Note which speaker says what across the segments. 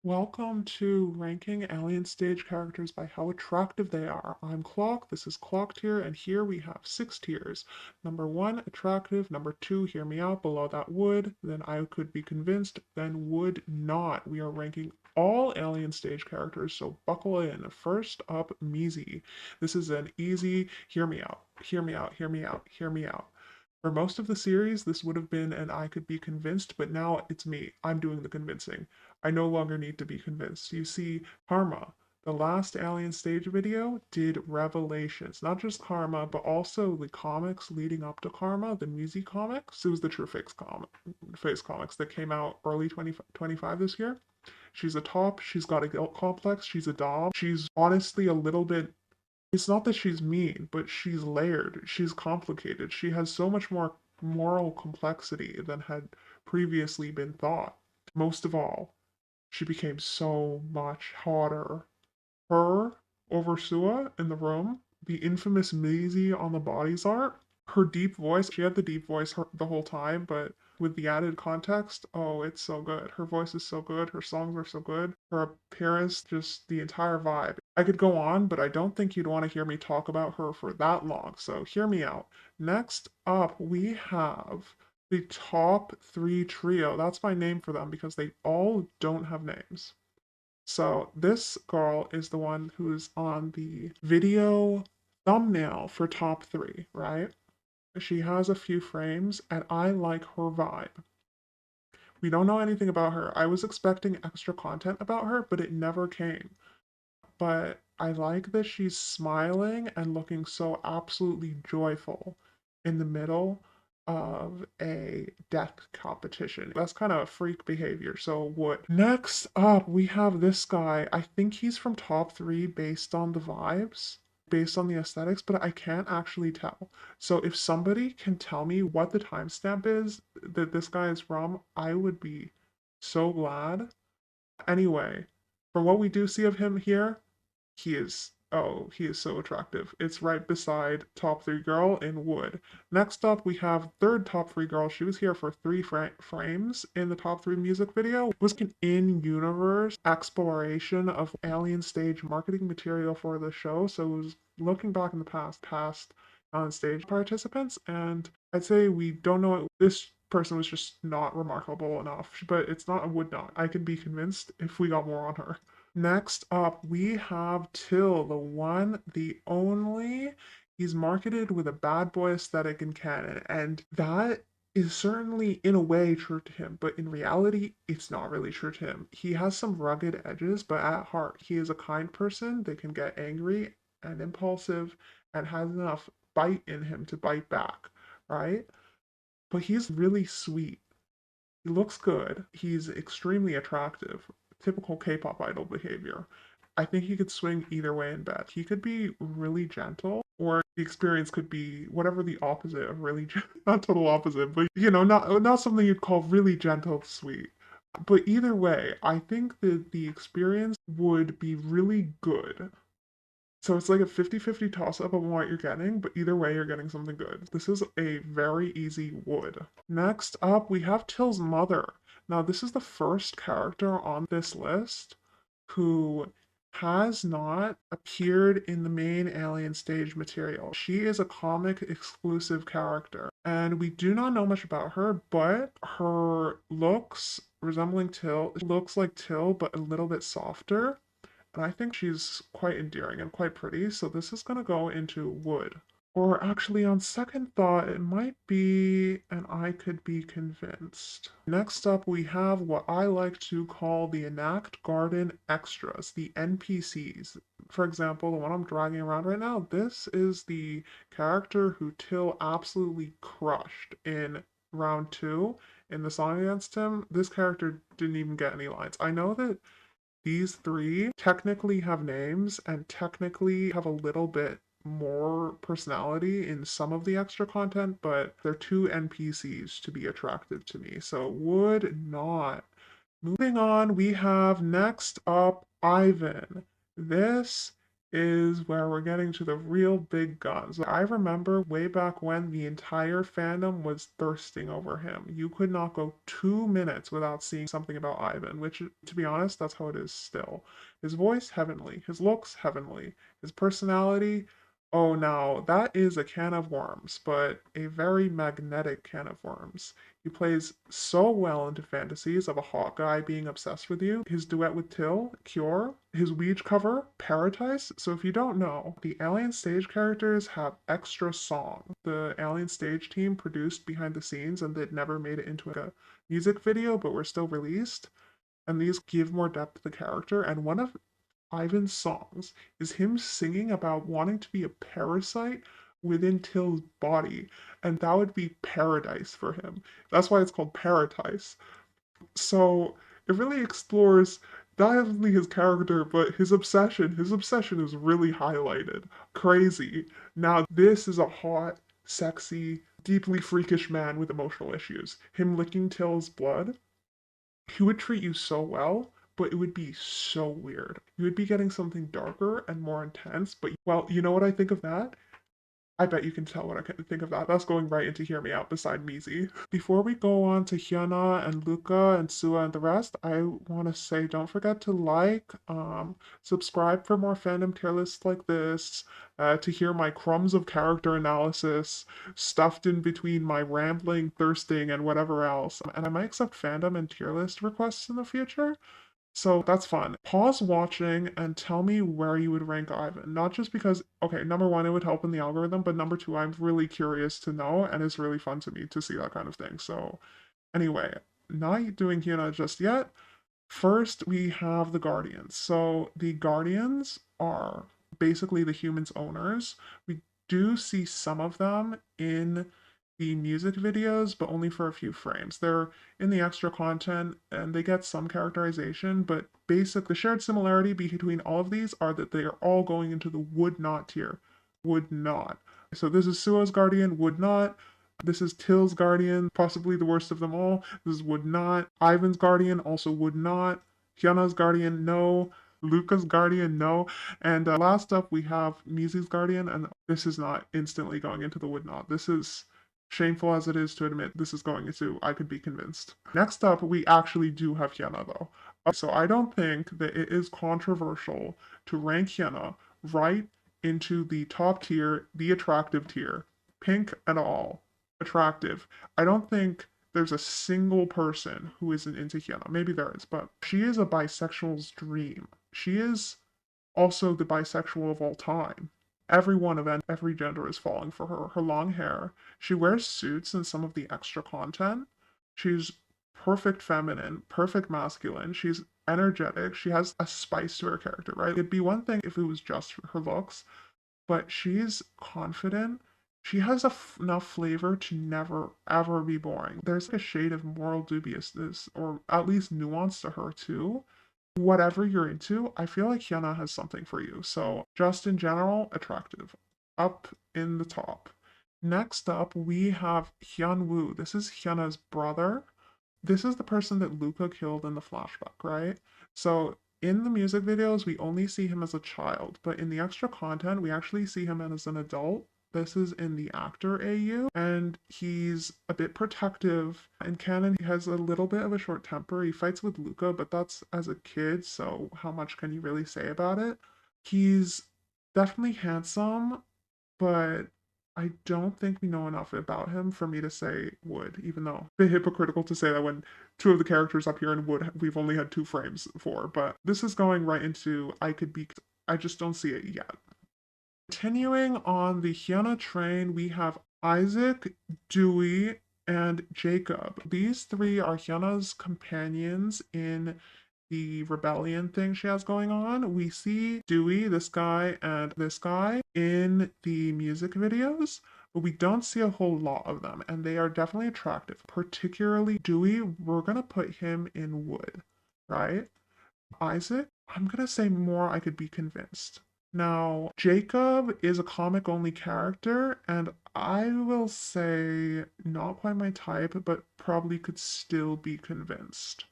Speaker 1: Welcome to ranking alien stage characters by how attractive they are. I'm Clock, this is Clock tier, and here we have 6 tiers. Number 1, attractive. Number 2, hear me out, below that would, then I could be convinced, then would not. We are ranking all alien stage characters, so buckle in. First up, Mizi. This is an easy, hear me out, hear me out, hear me out, hear me out. For most of the series, this would have been an I could be convinced, but now it's me. I'm doing the convincing. I no longer need to be convinced. You see, Karma, the last Alien Stage video, did revelations. Not just Karma, but also the comics leading up to Karma, the Mizi comics. It was the True Face comics that came out early 2025 this year. She's a top, she's got a guilt complex, she's a dom. She's honestly a little bit, it's not that she's mean, but she's layered, she's complicated. She has so much more moral complexity than had previously been thought. Most of all, she became so much hotter. Her over Sua in the room, the infamous Mizi on the bodies art, her deep voice, she had the deep voice the whole time, but with the added context, oh, it's so good. Her voice is so good, her songs are so good, her appearance, just the entire vibe. I could go on, but I don't think you'd want to hear me talk about her for that long, so hear me out. Next up, we have the top three trio. That's my name for them because they all don't have names. So this girl is the one who's on the video thumbnail for top three, right? She has a few frames, and I like her vibe. We don't know anything about her. I was expecting extra content about her, but it never came. But I like that she's smiling and looking so absolutely joyful in the middle of a deck competition. That's kind of freak behavior, so would. Next up, we have this guy. I think he's from top three based on the vibes, based on the aesthetics, but I can't actually tell. So if somebody can tell me what the timestamp is that this guy is from, I would be so glad. Anyway, from what we do see of him here, he is so attractive. It's right beside top three girl in wood. Next up, we have third top three girl. She was here for three frames in the top three music video. It was an in-universe exploration of alien stage marketing material for the show. So it was looking back in the past on stage participants, and I'd say we don't know it. This person was just not remarkable enough, but it's not a would not. I could be convinced if we got more on her. Next up, we have Till, the one, the only. He's marketed with a bad boy aesthetic in canon, and that is certainly in a way true to him, but in reality, it's not really true to him. He has some rugged edges, but at heart, he is a kind person that can get angry and impulsive and has enough bite in him to bite back, right? But he's really sweet. He looks good. He's extremely attractive. Typical K-pop idol behavior. I think he could swing either way in bed. He could be really gentle, or the experience could be whatever the opposite of really not total opposite, but not something you'd call really gentle sweet. But either way, I think that the experience would be really good. So it's like a 50-50 toss up on what you're getting, but either way, you're getting something good. This is a very easy would. Next up, we have Till's mother. Now, this is the first character on this list who has not appeared in the main Alien stage material. She is a comic exclusive character, and we do not know much about her, but her looks resembling Till, looks like Till, but a little bit softer. And I think she's quite endearing and quite pretty, so this is going to go into wood. Or actually, on second thought, it might be and I could be convinced. Next up, we have what I like to call the Enact Garden Extras, the NPCs. For example, the one I'm dragging around right now, this is the character who Till absolutely crushed in round two in the song against him. This character didn't even get any lines. I know that these three technically have names and technically have a little bit more personality in some of the extra content, but they're two NPCs to be attractive to me, so would not. Moving on, we have next up Ivan. This is where we're getting to the real big guns. I remember way back when the entire fandom was thirsting over him. You could not go 2 minutes without seeing something about Ivan, which, to be honest, that's how it is still. His voice, heavenly. His looks, heavenly. His personality, oh, now that is a can of worms, but a very magnetic can of worms. He plays so well into fantasies of a hot guy being obsessed with you. His duet with Till, Cure, his Weege cover, Paradise. So if you don't know, the Alien stage characters have extra songs. The Alien stage team produced behind the scenes and they'd never made it into a music video, but were still released. And these give more depth to the character. And one of Ivan's songs is him singing about wanting to be a parasite within Till's body, and that would be paradise for him. That's why it's called Paradise. So it really explores not only his character, but his obsession. His obsession is really highlighted. Crazy. Now, this is a hot, sexy, deeply freakish man with emotional issues. Him licking Till's blood, he would treat you so well, but it would be so weird. You would be getting something darker and more intense, but well, you know what I think of that? I bet you can tell what I can think of that. That's going right into Hear Me Out beside Mizi. Before we go on to Hyuna and Luka and Sua and the rest, I want to say don't forget to like, subscribe for more fandom tier lists like this, to hear my crumbs of character analysis stuffed in between my rambling, thirsting, and whatever else. And I might accept fandom and tier list requests in the future. So that's fun. Pause watching and tell me where you would rank Ivan. Not just because, okay, number one, it would help in the algorithm, but number two, I'm really curious to know, and it's really fun to me to see that kind of thing. So, anyway, not doing Hyuna just yet. First, we have the Guardians. So the Guardians are basically the humans' owners. We do see some of them in the music videos, but only for a few frames. They're in the extra content and they get some characterization, but the shared similarity between all of these are that they are all going into the would not tier. Would not. So this is Suo's Guardian, would not. This is Till's Guardian, possibly the worst of them all. This is would not. Ivan's Guardian also would not. Hyuna's Guardian, no. Luka's Guardian, no. And last up, we have Mizi's Guardian, and this is not instantly going into the would not. This is shameful as it is to admit, this is going into I could be convinced. Next up, we actually do have Hyuna, though. So I don't think that it is controversial to rank Hyuna right into the top tier, the attractive tier, pink and all attractive. I don't think there's a single person who isn't into Hyuna. Maybe there is, but she is a bisexual's dream. She is also the bisexual of all time. Everyone of every gender is falling for her. Her long hair. She wears suits in some of the extra content. She's perfect feminine, perfect masculine. She's energetic. She has a spice to her character, right? It'd be one thing if it was just her looks, but she's confident. She has enough flavor to never ever be boring. There's like a shade of moral dubiousness, or at least nuance to her too. Whatever you're into, I feel like Hyuna has something for you. So, just in general, attractive. Up in the top. Next up, we have Hyun Woo. This is Hyuna's brother. This is the person that Luka killed in the flashback, right? So in the music videos, we only see him as a child, but in the extra content, we actually see him as an adult. This is in the actor AU, and he's a bit protective. In canon, he has a little bit of a short temper. He fights with Luka, but that's as a kid, so how much can you really say about it? He's definitely handsome, but I don't think we know enough about him for me to say would, even though it's a bit hypocritical to say that when two of the characters up here in would we've only had 2 frames for. But this is going right into I could be, I just don't see it yet. Continuing on the Hyuna train, we have Isaac, Dewey, and Jacob. These three are Hyuna's companions in the rebellion thing she has going on. We see Dewey, this guy, and this guy in the music videos, but we don't see a whole lot of them, and they are definitely attractive. Particularly Dewey, we're gonna put him in wood, right? Isaac, I'm gonna say more I could be convinced. Now, Jacob is a comic only character, and I will say not quite my type, but probably could still be convinced.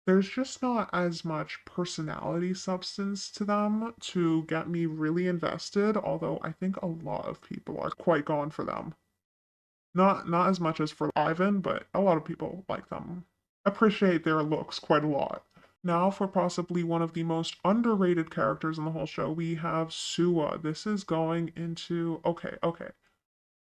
Speaker 1: There's just not as much personality substance to them to get me really invested, although I think a lot of people are quite gone for them. Not as much as for Ivan, but a lot of people like them. Appreciate their looks quite a lot. Now for possibly one of the most underrated characters in the whole show, we have Sua. This is going into okay.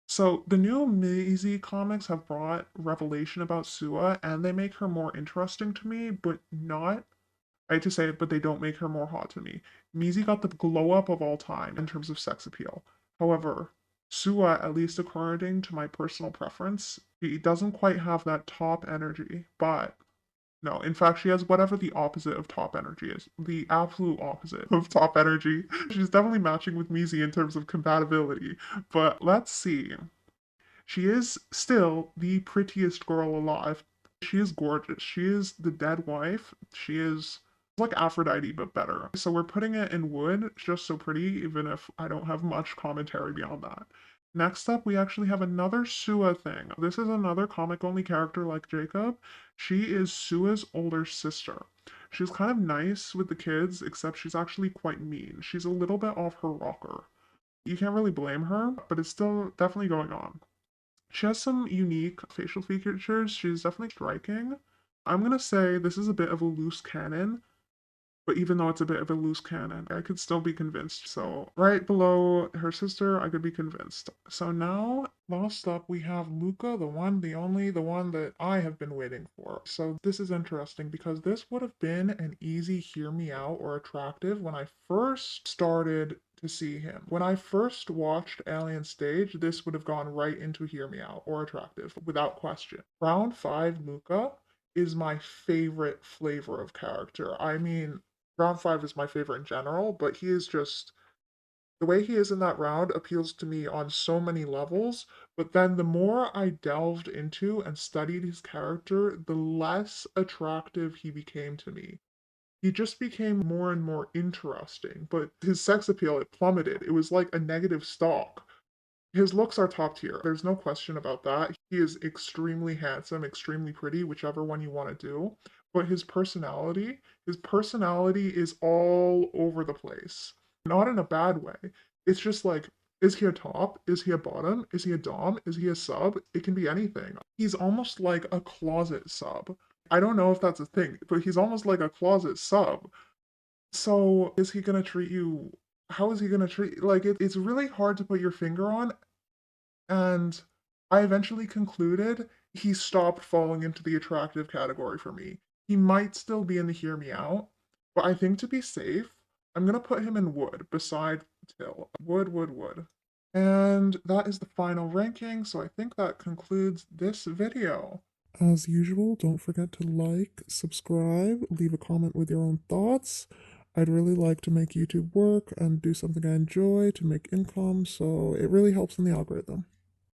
Speaker 1: So the new Mizi comics have brought revelation about Sua, and they make her more interesting to me, but not. I hate to say it, but they don't make her more hot to me. Mizi got the glow up of all time in terms of sex appeal. However, Sua, at least according to my personal preference, she doesn't quite have that top energy. But no, in fact, she has whatever the opposite of top energy is. The absolute opposite of top energy. She's definitely matching with Mizi in terms of compatibility. But let's see. She is still the prettiest girl alive. She is gorgeous. She is the dead wife. She is like Aphrodite, but better. So we're putting it in wood. It's just so pretty, even if I don't have much commentary beyond that. Next up, we actually have another Sua thing. This is another comic only character like Jacob. She is Sua's older sister. She's kind of nice with the kids, except she's actually quite mean. She's a little bit off her rocker. You can't really blame her, but it's still definitely going on. She has some unique facial features. She's definitely striking. I'm gonna say this is a bit of a loose cannon, but even though it's a bit of a loose cannon, I could still be convinced. So right below her sister, I could be convinced. So now, last up, we have Luka, the one, the only, the one that I have been waiting for. So this is interesting because this would have been an easy hear me out or attractive when I first started to see him. When I first watched Alien Stage, this would have gone right into hear me out or attractive without question. Round 5, Luka is my favorite flavor of character. I mean, round 5 is my favorite in general, but he is just the way he is in that round appeals to me on so many levels. But then the more I delved into and studied his character, the less attractive he became to me. He just became more and more interesting, but his sex appeal, it plummeted. It was like a negative stock. His looks are top tier. There's no question about that. He is extremely handsome, extremely pretty, whichever one you want to do. But his personality is all over the place. Not in a bad way. It's just like, is he a top? Is he a bottom? Is he a dom? Is he a sub? It can be anything. He's almost like a closet sub. I don't know if that's a thing, but he's almost like a closet sub. So is he gonna treat you? How is he gonna treat? Like it's really hard to put your finger on, and I eventually concluded he stopped falling into the attractive category for me. He might still be in the hear me out, but I think to be safe, I'm gonna put him in wood beside Till. Wood. And that is the final ranking, so I think that concludes this video. As usual, don't forget to like, subscribe, leave a comment with your own thoughts. I'd really like to make YouTube work and do something I enjoy to make income, so it really helps in the algorithm.